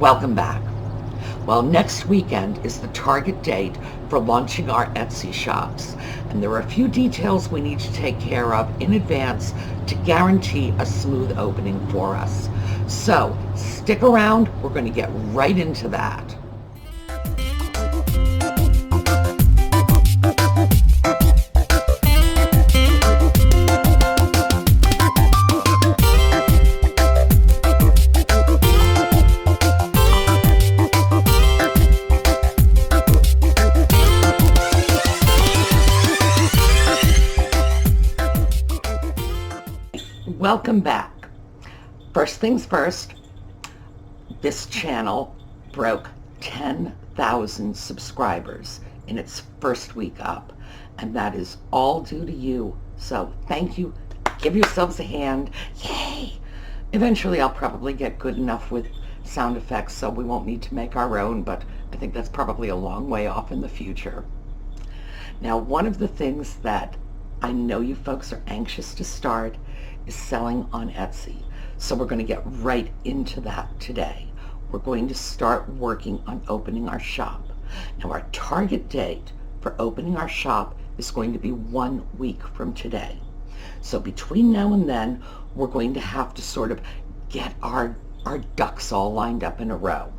Welcome back. Well, next weekend is the target date for launching our Etsy shops, and there are a few details we need to take care of in advance to guarantee a smooth opening for us. So stick around, we're going to get right into that. Welcome back. First things first, this channel broke 10,000 subscribers in its first week up, and that is all due to you. So thank you. Give yourselves a hand. Yay! Eventually I'll probably get good enough with sound effects so we won't need to make our own, but I think that's probably a long way off in the future. Now, one of the things that I know you folks are anxious to start is selling on Etsy. So we're going to get right into that today. We're going to start working on opening our shop. Now, our target date for opening our shop is going to be 1 week from today. So between now and then, we're going to have to sort of get our ducks all lined up in a row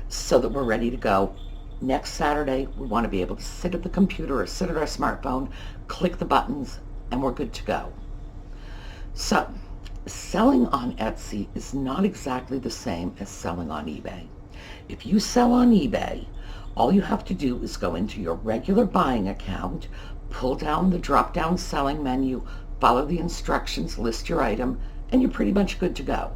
so that we're ready to go. Next Saturday, we want to be able to sit at the computer or sit at our smartphone, click the buttons, and we're good to go. So, selling on Etsy is not exactly the same as selling on eBay. If you sell on eBay, all you have to do is go into your regular buying account, pull down the drop-down selling menu, follow the instructions, list your item, and you're pretty much good to go.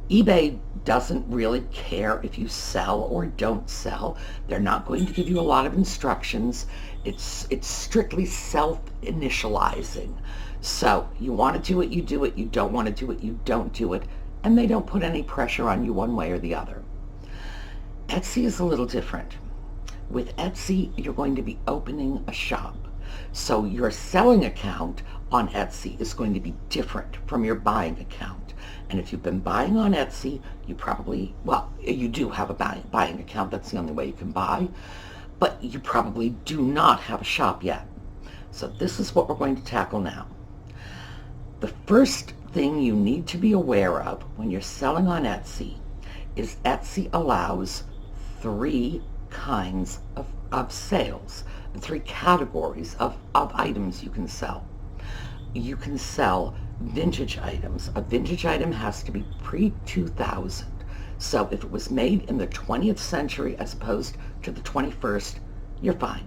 eBay doesn't really care if you sell or don't sell. They're not going to give you a lot of instructions. It's strictly self-initializing. So you want to do it, you do it. You don't want to do it, you don't do it. And they don't put any pressure on you one way or the other. Etsy is a little different. With Etsy, you're going to be opening a shop. So your selling account on Etsy is going to be different from your buying account. And if you've been buying on Etsy, you probably, well, you do have a buying account. That's the only way you can buy. But you probably do not have a shop yet. So this is what we're going to tackle now. The first thing you need to be aware of when you're selling on Etsy is Etsy allows 3 kinds of sales, 3 categories of items you can sell. You can sell vintage items. A vintage item has to be pre-2000. So if it was made in the 20th century as opposed to the 21st, you're fine.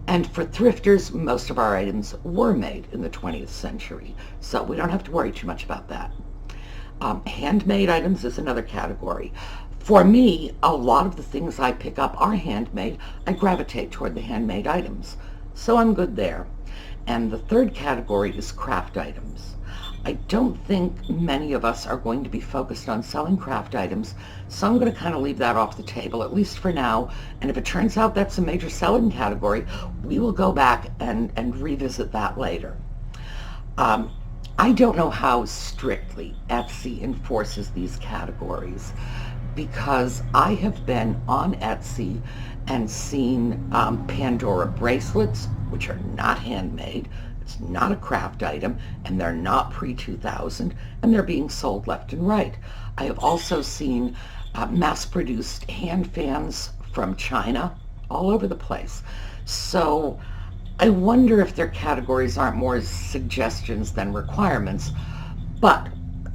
And for thrifters, most of our items were made in the 20th century, so we don't have to worry too much about that. Handmade items is another category. For me, a lot of the things I pick up are handmade. I gravitate toward the handmade items, so I'm good there. And the third category is craft items. I don't think many of us are going to be focused on selling craft items, so I'm going to kind of leave that off the table, at least for now. And if it turns out that's a major selling category, we will go back and revisit that later. I don't know how strictly Etsy enforces these categories, because I have been on Etsy and seen Pandora bracelets, which are not handmade. It's not a craft item, and they're not pre-2000, and they're being sold left and right. I have also seen mass-produced hand fans from China all over the place. So I wonder if their categories aren't more suggestions than requirements, but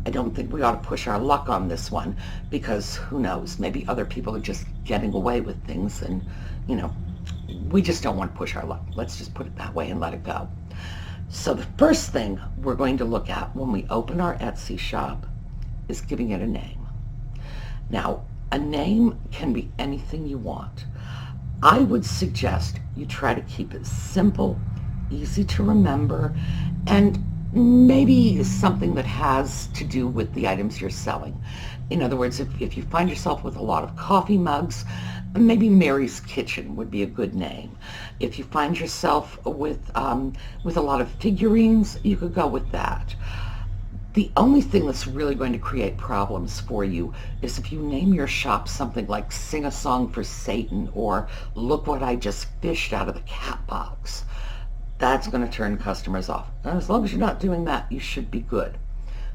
I don't think we ought to push our luck on this one, because who knows, maybe other people are just getting away with things, and, you know, we just don't want to push our luck. Let's just put it that way and let it go. So the first thing we're going to look at when we open our Etsy shop is giving it a name. Now, a name can be anything you want. I would suggest you try to keep it simple, easy to remember, and maybe something that has to do with the items you're selling. In other words, if you find yourself with a lot of coffee mugs, maybe Mary's Kitchen would be a good name. If you find yourself with a lot of figurines, you could go with that. The only thing that's really going to create problems for you is if you name your shop something like Sing a Song for Satan or Look What I Just Fished Out of the Cat Box. That's going to turn customers off. And as long as you're not doing that, you should be good.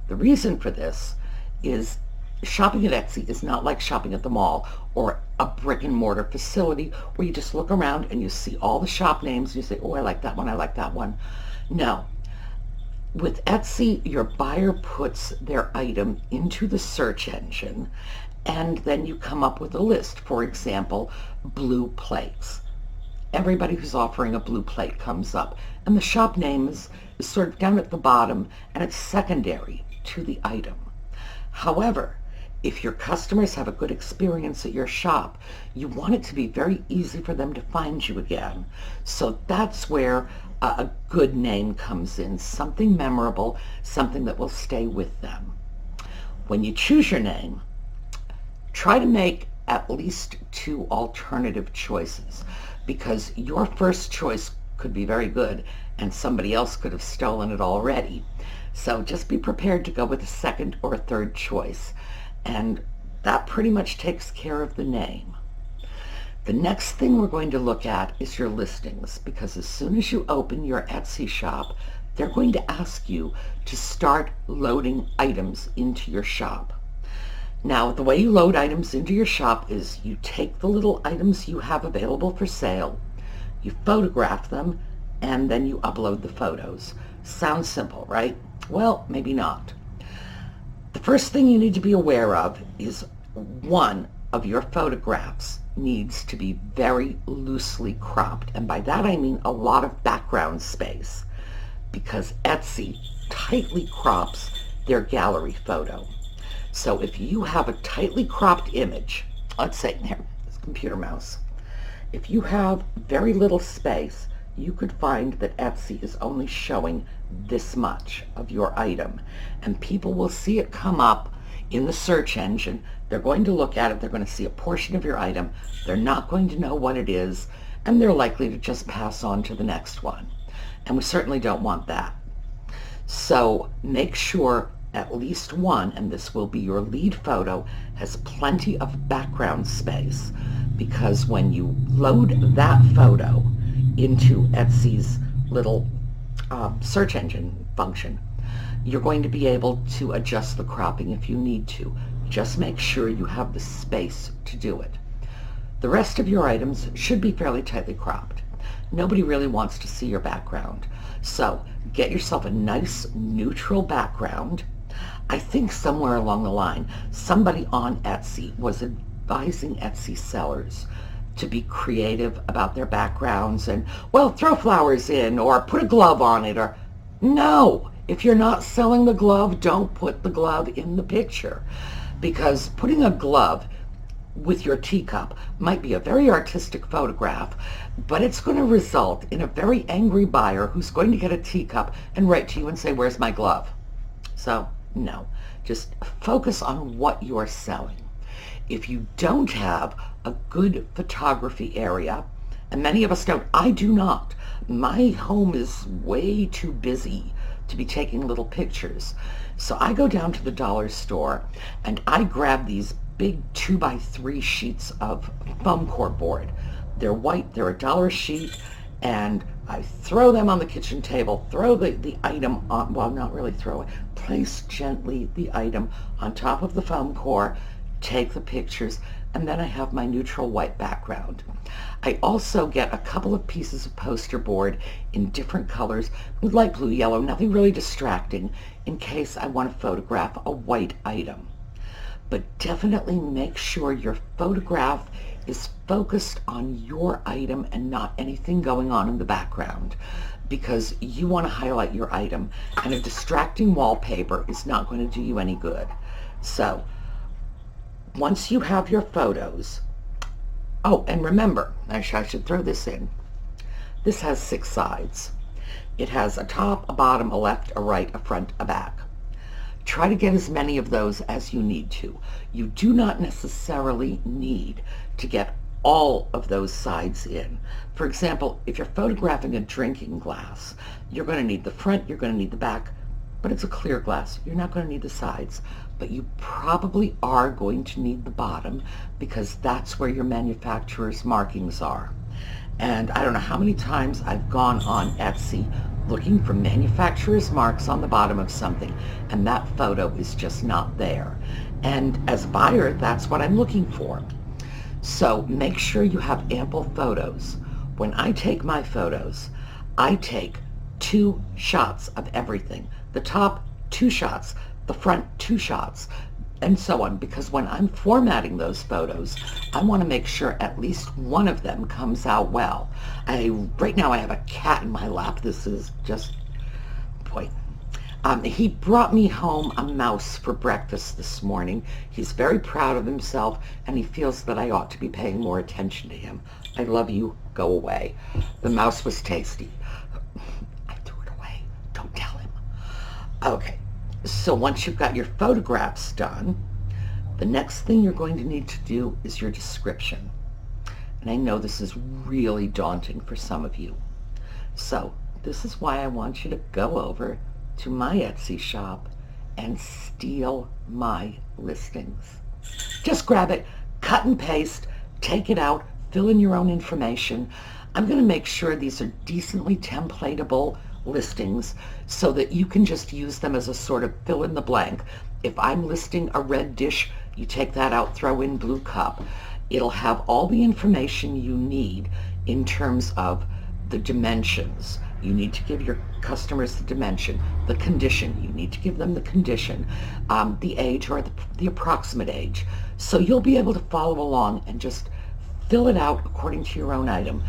The reason for this is shopping at Etsy is not like shopping at the mall or a brick and mortar facility where you just look around and you see all the shop names and you say, oh, I like that one, I like that one. No. With Etsy, your buyer puts their item into the search engine and then you come up with a list. For example, blue plates. Everybody who's offering a blue plate comes up and the shop name is sort of down at the bottom and it's secondary to the item. However, if your customers have a good experience at your shop, you want it to be very easy for them to find you again. So that's where a good name comes in, something memorable, something that will stay with them. When you choose your name, try to make at least 2 alternative choices, because your first choice could be very good and somebody else could have stolen it already. So just be prepared to go with a second or a third choice, and that pretty much takes care of the name. The next thing we're going to look at is your listings, because as soon as you open your Etsy shop, they're going to ask you to start loading items into your shop. Now, the way you load items into your shop is you take the little items you have available for sale, you photograph them, and then you upload the photos. Sounds simple, right? Well, maybe not. The first thing you need to be aware of is one of your photographs needs to be very loosely cropped. And by that I mean a lot of background space, because Etsy tightly crops their gallery photo. So if you have a tightly cropped image, let's say, here, this computer mouse, if you have very little space, you could find that Etsy is only showing this much of your item, and people will see it come up in the search engine. They're going to look at it, they're going to see a portion of your item, they're not going to know what it is, and they're likely to just pass on to the next one. And we certainly don't want that. So make sure at least one, and this will be your lead photo, has plenty of background space, because when you load that photo into Etsy's little search engine function, you're going to be able to adjust the cropping if you need to. Just make sure you have the space to do it. The rest of your items should be fairly tightly cropped. Nobody really wants to see your background. So get yourself a nice neutral background. I think somewhere along the line, somebody on Etsy was advising Etsy sellers to be creative about their backgrounds and, well, throw flowers in or put a glove on it, or no. If you're not selling the glove, don't put the glove in the picture, because putting a glove with your teacup might be a very artistic photograph, but it's going to result in a very angry buyer who's going to get a teacup and write to you and say, where's my glove? So no, just focus on what you're selling. If you don't have a good photography area, and many of us don't, I do not. My home is way too busy to be taking little pictures. So I go down to the dollar store and I grab these big 2x3 sheets of foam core board. They're white, they're $1 a sheet, and I throw them on the kitchen table, throw the item on, well, not really throw it, place gently the item on top of the foam core, take the pictures, and then I have my neutral white background. I also get a couple of pieces of poster board in different colors, with light blue, yellow, nothing really distracting, in case I want to photograph a white item. But definitely make sure your photograph is focused on your item and not anything going on in the background, because you want to highlight your item, and a distracting wallpaper is not going to do you any good. So once you have your photos, oh, and remember, I should throw this in, this has 6 sides. It has a top, a bottom, a left, a right, a front, a back. Try to get as many of those as you need to. You do not necessarily need to get all of those sides in. For example, if you're photographing a drinking glass, you're going to need the front, you're going to need the back, but it's a clear glass. You're not going to need the sides, but you probably are going to need the bottom because that's where your manufacturer's markings are. And I don't know how many times I've gone on Etsy looking for manufacturer's marks on the bottom of something, and that photo is just not there. And as a buyer, that's what I'm looking for. So make sure you have ample photos. When I take my photos, I take 2 shots of everything. The top, 2 shots. The front, 2 shots. And so on, because when I'm formatting those photos, I want to make sure at least one of them comes out well. Right now I have a cat in my lap. This is just, boy. He brought me home a mouse for breakfast this morning. He's very proud of himself, and he feels that I ought to be paying more attention to him. I love you. Go away. The mouse was tasty. I threw it away. Don't tell him. Okay. So once you've got your photographs done, the next thing you're going to need to do is your description. And I know this is really daunting for some of you. So this is why I want you to go over to my Etsy shop and steal my listings. Just grab it, cut and paste, take it out, fill in your own information. I'm going to make sure these are decently templatable listings so that you can just use them as a sort of fill in the blank. If I'm listing a red dish, you take that out, throw in blue cup. It'll have all the information you need in terms of the dimensions. You need to give your customers the dimension, the condition. You need to give them the condition, the age or the approximate age. So you'll be able to follow along and just fill it out according to your own item.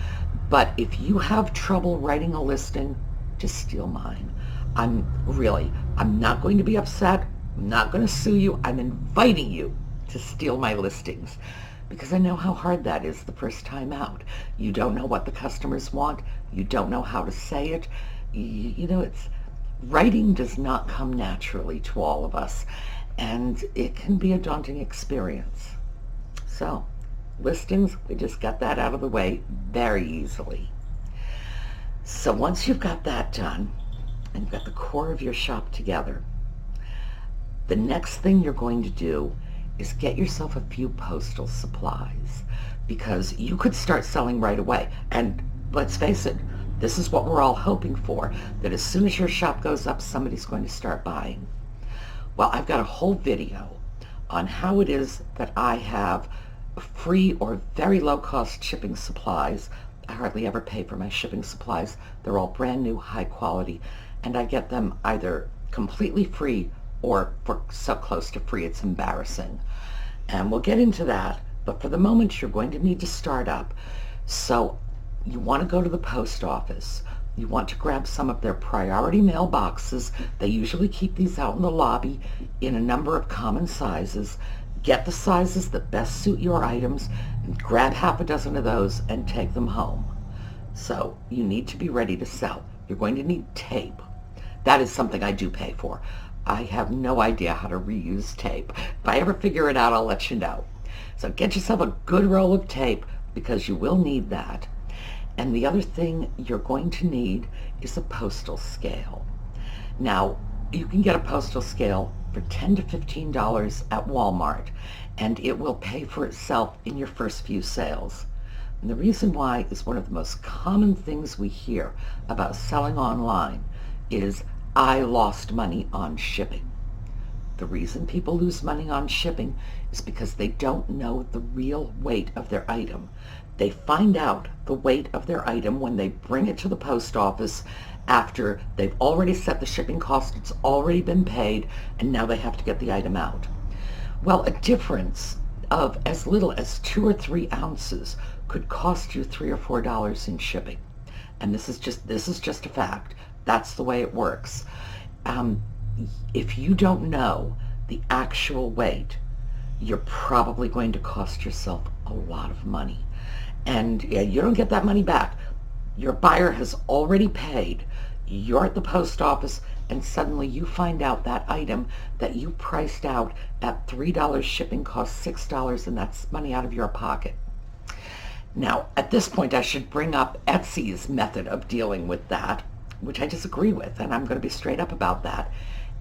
But if you have trouble writing a listing, just steal mine. I'm not going to be upset. I'm not going to sue you. I'm inviting you to steal my listings because I know how hard that is the first time out. You don't know what the customers want. You don't know how to say it. Writing does not come naturally to all of us, and it can be a daunting experience. So, listings, we just got that out of the way very easily. So once you've got that done, and you've got the core of your shop together, the next thing you're going to do is get yourself a few postal supplies, because you could start selling right away. And let's face it, this is what we're all hoping for, that as soon as your shop goes up, somebody's going to start buying. Well, I've got a whole video on how it is that I have free or very low-cost shipping supplies. I hardly ever pay for my shipping supplies. They're all brand new, high quality, and I get them either completely free or for so close to free it's embarrassing. And we'll get into that, but for the moment you're going to need to start up. So you want to go to the post office. You want to grab some of their priority mail boxes. They usually keep these out in the lobby in a number of common sizes. Get the sizes that best suit your items, and grab half a dozen of those and take them home. So you need to be ready to sell. You're going to need tape. That is something I do pay for. I have no idea how to reuse tape. If I ever figure it out, I'll let you know. So get yourself a good roll of tape because you will need that. And the other thing you're going to need is a postal scale. Now, you can get a postal scale for $10 to $15 at Walmart, and it will pay for itself in your first few sales. And the reason why is one of the most common things we hear about selling online is, I lost money on shipping. The reason people lose money on shipping is because they don't know the real weight of their item. They find out the weight of their item when they bring it to the post office after they've already set the shipping cost, it's already been paid, and now they have to get the item out. Well, a difference of as little as 2 or 3 ounces could cost you $3 or $4 in shipping. And this is just a fact. That's the way it works. If you don't know the actual weight, you're probably going to cost yourself a lot of money. And you don't get that money back. Your buyer has already paid. You're at the post office, and suddenly you find out that item that you priced out at $3 shipping costs $6, and that's money out of your pocket. Now, at this point, I should bring up Etsy's method of dealing with that, which I disagree with, and I'm going to be straight up about that.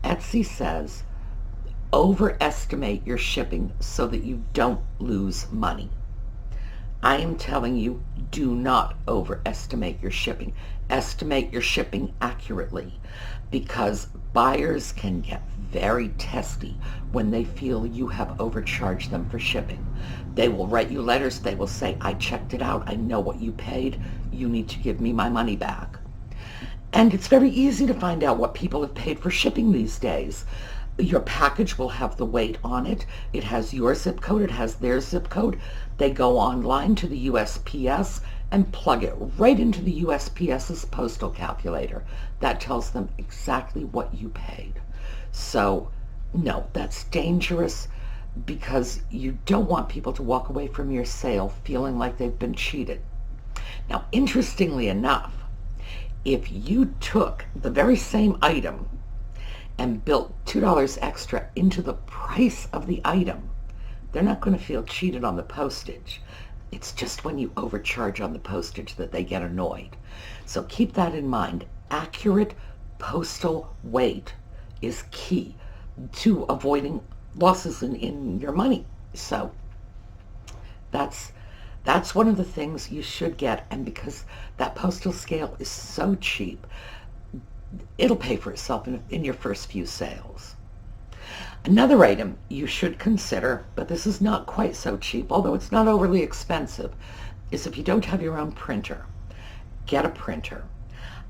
Etsy says overestimate your shipping so that you don't lose money. I am telling you, do not overestimate your shipping. Estimate your shipping accurately, because buyers can get very testy when they feel you have overcharged them for shipping. They will write you letters. They will say, I checked it out. I know what you paid. You need to give me my money back. And it's very easy to find out what people have paid for shipping these days. Your package will have the weight on it. It has your zip code. It has their zip code. They go online to the USPS and plug it right into the USPS's postal calculator. That tells them exactly what you paid. So, no, that's dangerous, because you don't want people to walk away from your sale feeling like they've been cheated. Now, interestingly enough, if you took the very same item and built $2 extra into the price of the item, they're not going to feel cheated on the postage. It's just when you overcharge on the postage that they get annoyed. So keep that in mind. Accurate postal weight is key to avoiding losses in your money. So that's one of the things you should get. And because that postal scale is so cheap, it'll pay for itself in your first few sales. Another item you should consider, but this is not quite so cheap, although it's not overly expensive, is if you don't have your own printer, get a printer.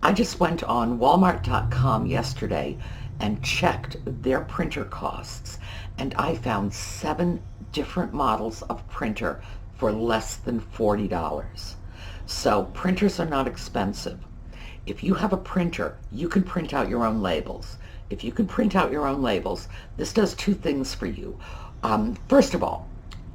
I just went on Walmart.com yesterday and checked their printer costs, and I found 7 different models of printer for less than $40. So printers are not expensive. If you have a printer, you can print out your own labels. If you can print out your own labels, this does 2 things for you. First of all,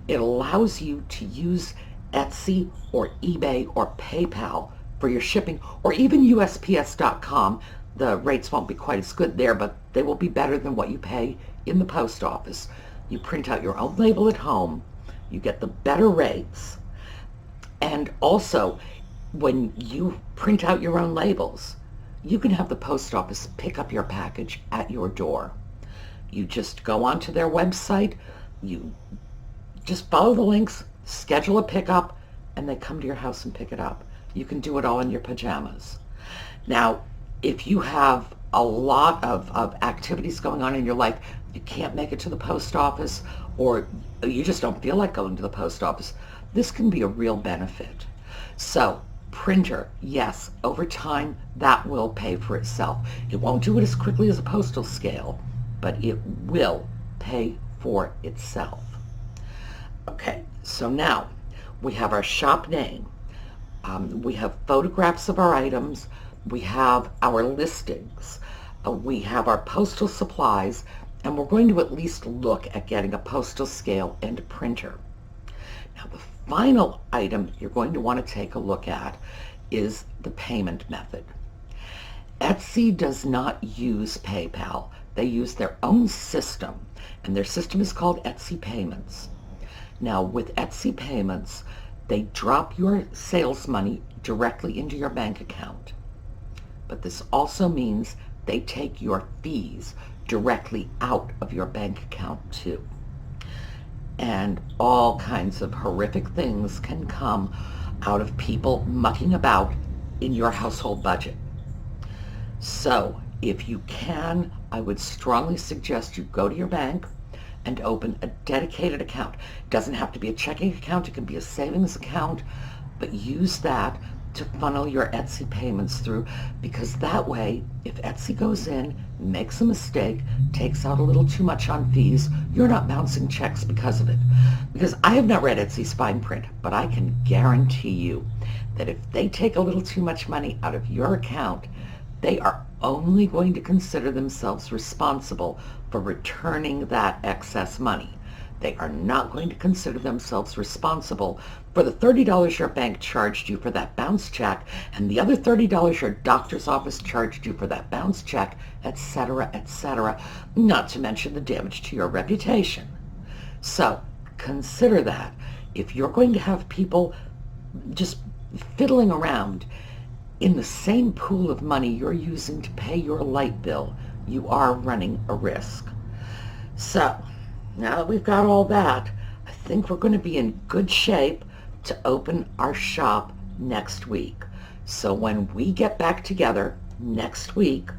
it allows you to use Etsy or eBay or PayPal for your shipping, or even USPS.com. The rates won't be quite as good there, but they will be better than what you pay in the post office. You print out your own label at home, you get the better rates, and also when you print out your own labels, you can have the post office pick up your package at your door. You just go onto their website, you just follow the links, schedule a pickup, and they come to your house and pick it up. You can do it all in your pajamas. Now, if you have a lot of activities going on in your life, you can't make it to the post office, or you just don't feel like going to the post office, this can be a real benefit. So, printer, yes, over time that will pay for itself. It won't do it as quickly as a postal scale, but it will pay for itself. Okay, so now we have our shop name. We have photographs of our items. We have our listings. We have our postal supplies, and we're going to at least look at getting a postal scale and a printer. Now, the final item you're going to want to take a look at is the payment method. Etsy does not use PayPal. They use their own system, and their system is called Etsy Payments. Now, with Etsy Payments, they drop your sales money directly into your bank account. But this also means they take your fees directly out of your bank account too. And all kinds of horrific things can come out of people mucking about in your household budget. So if you can, I would strongly suggest you go to your bank and open a dedicated account. It doesn't have to be a checking account, it can be a savings account, but use that to funnel your Etsy payments through, because that way, if Etsy goes in, makes a mistake, takes out a little too much on fees, you're not bouncing checks because of it. Because I have not read Etsy's fine print, but I can guarantee you that if they take a little too much money out of your account, they are only going to consider themselves responsible for returning that excess money. They are not going to consider themselves responsible for the $30 your bank charged you for that bounce check, and the other $30 your doctor's office charged you for that bounce check, etc., not to mention the damage to your reputation. So consider that. If you're going to have people just fiddling around in the same pool of money you're using to pay your light bill, you are running a risk. So now that we've got all that, I think we're going to be in good shape to open our shop next week. So when we get back together next week,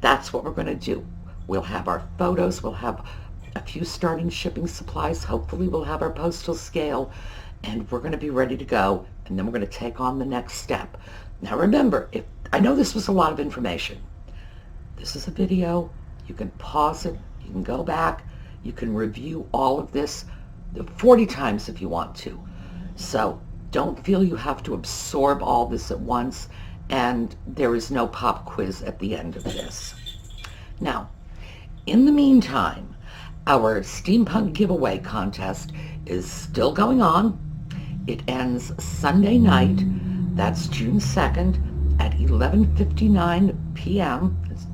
that's what we're going to do. We'll have our photos, we'll have a few starting shipping supplies, hopefully we'll have our postal scale, and we're going to be ready to go, and then we're going to take on the next step. Now remember, if I know this was a lot of information, this is a video, you can pause it, you can go back, you can review all of this 40 times if you want to. So don't feel you have to absorb all this at once, and there is no pop quiz at the end of this. Now, in the meantime, our steampunk giveaway contest is still going on. It ends Sunday night, that's June 2nd at 11:59 p.m. It's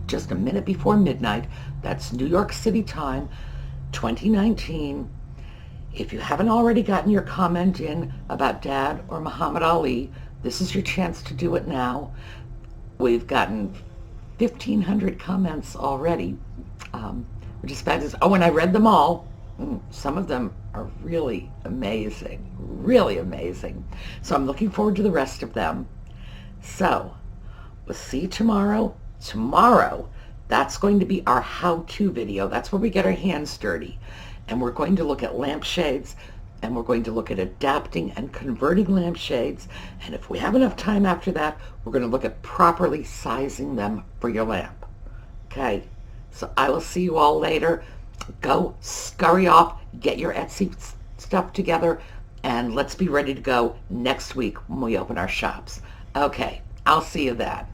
just a minute before midnight. That's New York City time, 2019. If you haven't already gotten your comment in about Dad or Muhammad Ali, this is your chance to do it now. We've gotten 1,500 comments already, which is fabulous. Oh, and I read them all. Some of them are really amazing, really amazing. So I'm looking forward to the rest of them. So we'll see you tomorrow. Tomorrow, that's going to be our how-to video. That's where we get our hands dirty. And we're going to look at lampshades, and we're going to look at adapting and converting lampshades. And if we have enough time after that, we're going to look at properly sizing them for your lamp. Okay, so I will see you all later. Go scurry off, get your Etsy stuff together, and let's be ready to go next week when we open our shops. Okay, I'll see you then.